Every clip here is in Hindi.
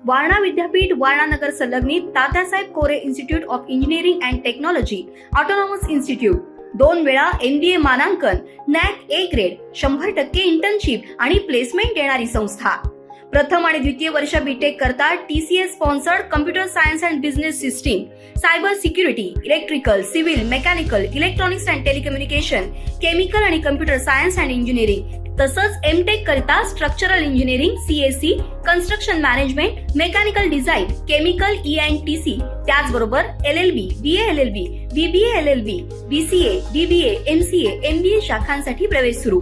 वारणा विद्यापीठ वारणा नगर संलग्नित तात्यासाहेब कोरे institute of engineering and technology autonomous institute 2 वेळा MBA मानांकन, नॅक A ग्रेड, 100% इंटर्नशिप आणि प्लेसमेंट देणारी संस्था. प्रथम आणि द्वितीय वर्ष बीटेक करता TCS sponsored computer science and business system, cyber security, electrical, civil, mechanical, electronics and telecommunication, chemical आणि कम्प्युटर सायन्स अँड इंजिनिअरिंग, तसंच MTech करिता structural engineering, CSE, construction management, mechanical design, chemical ENTC, त्याचबरोबर LLB, BA LLB, BBA LLB, BCA, DBA, MCA, MBA शाखांसाठी प्रवेश सुरू.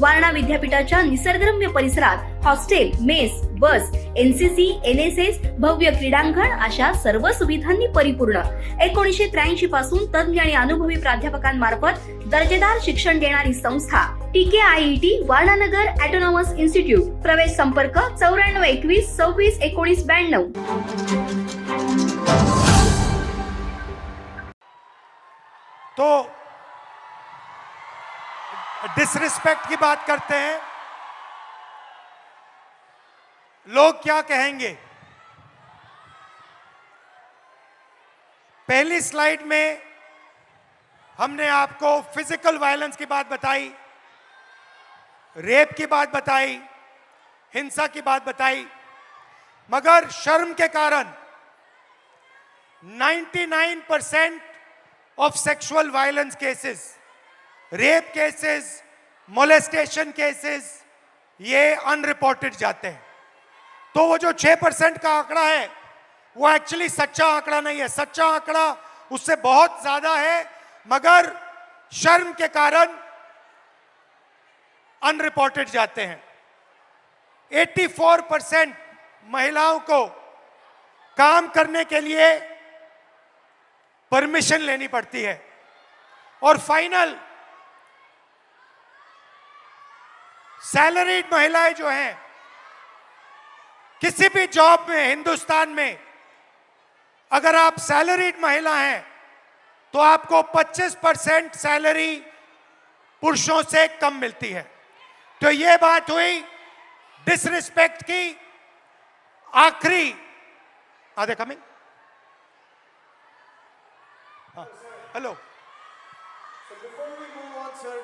वारणा विद्यापीठाच्या निसर्गरम्य परिसरात हॉस्टेल, मेस, बस, NCC, NSS, भव्य क्रीडांगण अशा सर्व सुविधांनी परिपूर्ण. 1983 पासून तज्ञ आणि अनुभवी प्राध्यापकांमार्फत दर्जेदार शिक्षण देणारी संस्था TKIET वारणानगर ऑटोनॉमस इन्स्टिट्यूट. प्रवेश संपर्क 94 21 26 19 92. तो डिसरिस्पेक्ट की बात करते हैं, लोग क्या कहेंगे? पहली स्लाइड में हमने आपको फिजिकल वायलेंस की बात बताई, रेप की बात बताई, हिंसा की बात बताई, मगर शर्म के कारण 99% of sexual violence cases, rape cases, molestation cases, ये अनरिपोर्टेड जाते हैं. तो वो जो 6% का आंकड़ा है वो एक्चुअली सच्चा आंकड़ा नहीं है. सच्चा आंकड़ा उससे बहुत ज्यादा है, मगर शर्म के कारण अनरिपोर्टेड जाते हैं. 84% महिलाओं को काम करने के लिए परमिशन लेनी पड़ती है. और फाइनल सैलरीड महिलाएं जो हैं, किसी भी जॉब में हिंदुस्तान में अगर आप सैलरीड महिला हैं तो आपको 25% सैलरी पुरुषों से कम मिलती है. तो ये बात हुई डिसरिस्पेक्ट की. आखिरी आधे coming. Hello. So before we move on, sir,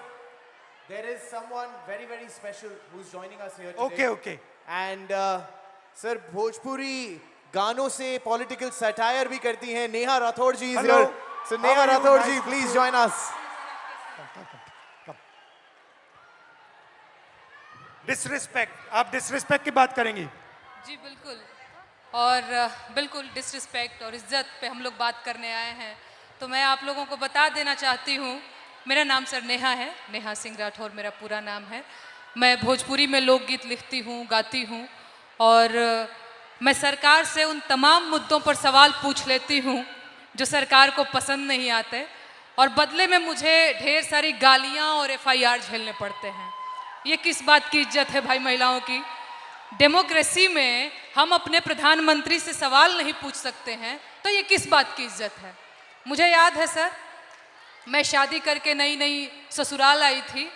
there is someone very, very special who's joining us here today. Okay. And sir, Bhojpuri गानों से political satire भी करती हैं. नेहा राठौड़ जी is Hello. here. So Neha Rathod ji, please join us. Come. Disrespect, आप डिसरिस्पेक्ट की बात करेंगी? जी बिल्कुल. और बिल्कुल डिसरिस्पेक्ट और इज्जत पे हम लोग बात करने आए हैं. तो मैं आप लोगों को बता देना चाहती हूँ, मेरा नाम सर नेहा है, नेहा सिंह राठौर मेरा पूरा नाम है. मैं भोजपुरी में लोकगीत लिखती हूँ, गाती हूँ, और मैं सरकार से उन तमाम मुद्दों पर सवाल पूछ लेती हूँ जो सरकार को पसंद नहीं आते, और बदले में मुझे ढेर सारी गालियाँ और FIR झेलने पड़ते हैं. ये किस बात की इज्जत है भाई महिलाओं की? डेमोक्रेसी में हम अपने प्रधानमंत्री से सवाल नहीं पूछ सकते हैं, तो ये किस बात की इज्जत है? मुझे याद है सर, मैं शादी करके नई नई ससुराल आई थी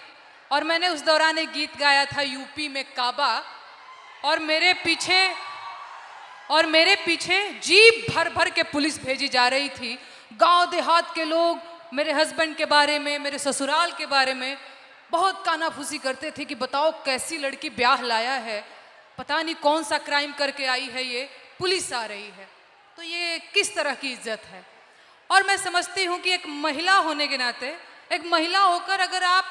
और मैंने उस दौरान एक गीत गाया था यूपी में काबा, और मेरे पीछे जीप भर भर के पुलिस भेजी जा रही थी. गांव देहात के लोग मेरे हस्बैंड के बारे में, मेरे ससुराल के बारे में बहुत कानाफूसी करते थे कि बताओ कैसी लड़की ब्याह लाया है, पता नहीं कौन सा क्राइम करके आई है, ये पुलिस आ रही है. तो ये किस तरह की इज्जत है? और मैं समझती हूँ कि एक महिला होने के नाते, एक महिला होकर अगर आप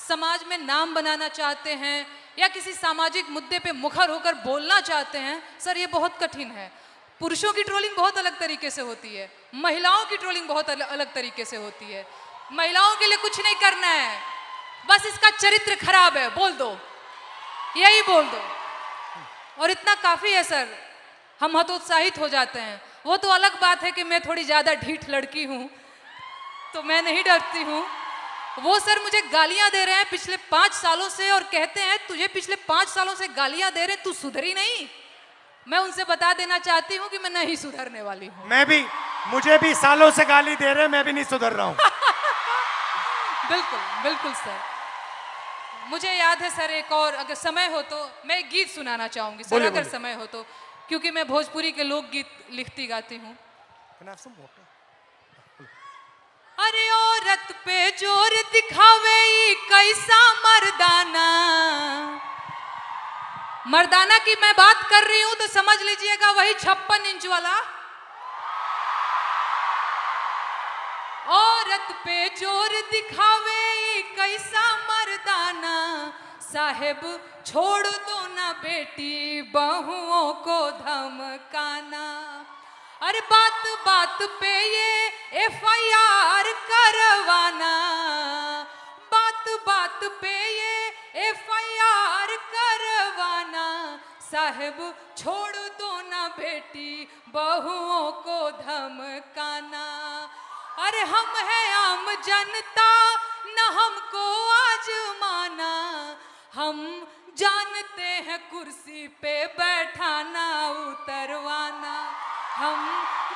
समाज में नाम बनाना चाहते हैं या किसी सामाजिक मुद्दे पे मुखर होकर बोलना चाहते हैं, सर ये बहुत कठिन है. पुरुषों की ट्रोलिंग बहुत अलग तरीके से होती है, महिलाओं की ट्रोलिंग बहुत अलग तरीके से होती है. महिलाओं के लिए कुछ नहीं करना है, बस इसका चरित्र खराब है बोल दो, यही बोल दो, और इतना काफ़ी है सर. हम हतोत्साहित हो जाते हैं. वो तो अलग बात है कि मैं थोड़ी ज़्यादा ढीठ लड़की हूँ तो मैं नहीं डरती हूँ. वो सर मुझे गालियाँ दे रहे हैं पिछले 5 सालों से और कहते हैं तुझे पिछले 5 सालों से गालियाँ दे रहे, तू सुधरी नहीं. मैं उनसे बता देना चाहती हूँ कि मैं नहीं सुधरने वाली हूँ. मुझे भी सालों से गाली दे रहे हैं, मैं भी नहीं सुधर रहा हूँ. बिल्कुल बिल्कुल सर. मुझे याद है सर, एक और अगर समय हो तो मैं एक गीत सुनाना चाहूँगी सर, अगर समय हो तो. क्योंकि मैं भोजपुरी के लोकगीत लिखती गाती हूँ। Can I have some water? अरे औरत पे जोर दिखावे ई कैसा मर्दाना। मर्दाना की मैं बात कर रही हूं तो समझ लीजिएगा वही 56 इंच वाला। औरत पे जोर दिखावे ई कैसा मर्दाना। साहेब छोड़ दो ना बेटी बहुओं को धमकाना। अरे बात बात पे ये FIR करवाना। बात बात पे ये FIR करवाना। साहेब छोड़ दो ना बेटी बहुओं को धमकाना। अरे हम हैं आम जनता न हमको आजमाना। हम जानते हैं कुर्सी पे बैठाना उतरवाना। हम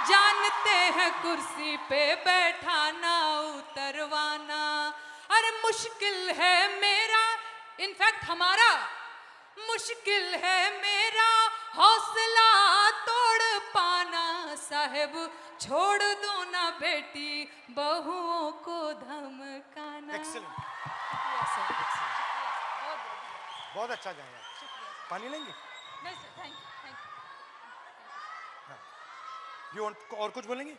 जानते हैं कुर्सी पे बैठाना उतरवाना। अरे मुश्किल है मेरा, इनफैक्ट हमारा मुश्किल है मेरा हौसला तोड़ पाना। साहेब छोड़ दो ना बेटी बहुओं को धमकाना। Excellent. बहुत अच्छा गाया। पानी लेंगे? नहीं sir, thank you. You want और कुछ बोलेंगे?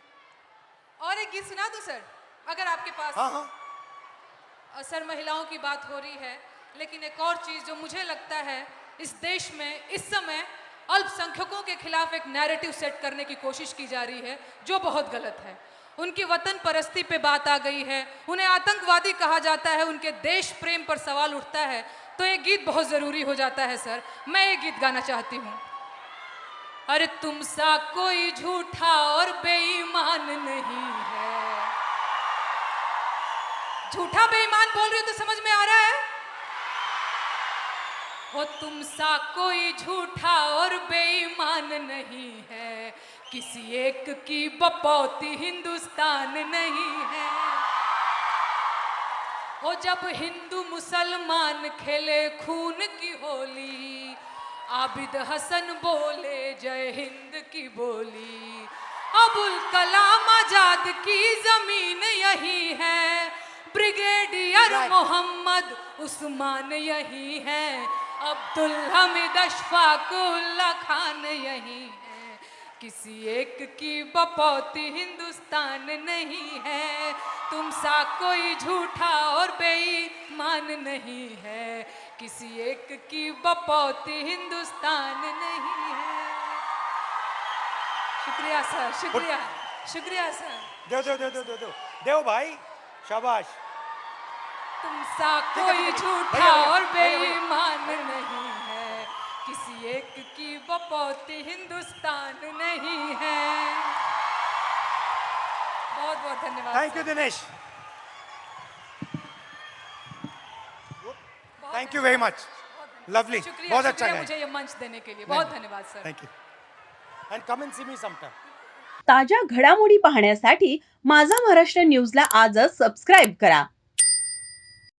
और एक गीत सुना दो सर, अगर आपके पास। हाँ हाँ। सर महिलाओं की बात हो रही है, लेकिन एक और चीज़ जो मुझे लगता है इस देश में इस समय अल्पसंख्यकों के खिलाफ एक नैरेटिव सेट करने की कोशिश की जा रही है जो बहुत गलत है। उनकी वतन परस्ती पे बात आ गई है, उन्हें आतंकवादी कहा जाता है, उनके देश प्रेम पर सवाल उठता है, तो ये गीत बहुत ज़रूरी हो जाता है सर। मैं ये गीत गाना चाहती हूँ। अरे तुम सा कोई झूठा और बेईमान नहीं है। झूठा बेईमान बोल रही हो तो समझ में आ रहा है? हो तुम सा कोई झूठा और बेईमान नहीं है। किसी एक की बपौती हिंदुस्तान नहीं है। हो जब हिंदू मुसलमान खेले खून की होली, आबिद हसन बोले जय हिंद की बोली। अबुल कलाम आजाद की जमीन यही है, ब्रिगेडियर मोहम्मद उस्मान यही है, अब्दुल हमीद अशफाकुल्ला खान यही है। किसी एक की बपौती हिंदुस्तान नहीं है। तुम सा कोई झूठा और बेईमान नहीं है। किसी एक की बपौती हिंदुस्तान नहीं है। शुक्रिया सर, शुक्रिया, शुक्रिया सर। देव भाई, शाबाश। तुम सा कोई झूठा और बेईमान नहीं है। किसी एक की बपौती हिंदुस्तान नहीं है। बहुत बहुत धन्यवाद। Thank you Dinesh. Thank you very much. Lovely, शुक्रिया, बहुत अच्छा शुक्रिया गाया। मुझे ये मंच देने के लिए। बहुत धन्यवाद sir. Thank you. And come and see me sometime. ताज्या घडामोडी पाहण्यासाठी माझा महाराष्ट्र न्यूजला आजच सबस्क्राईब करा.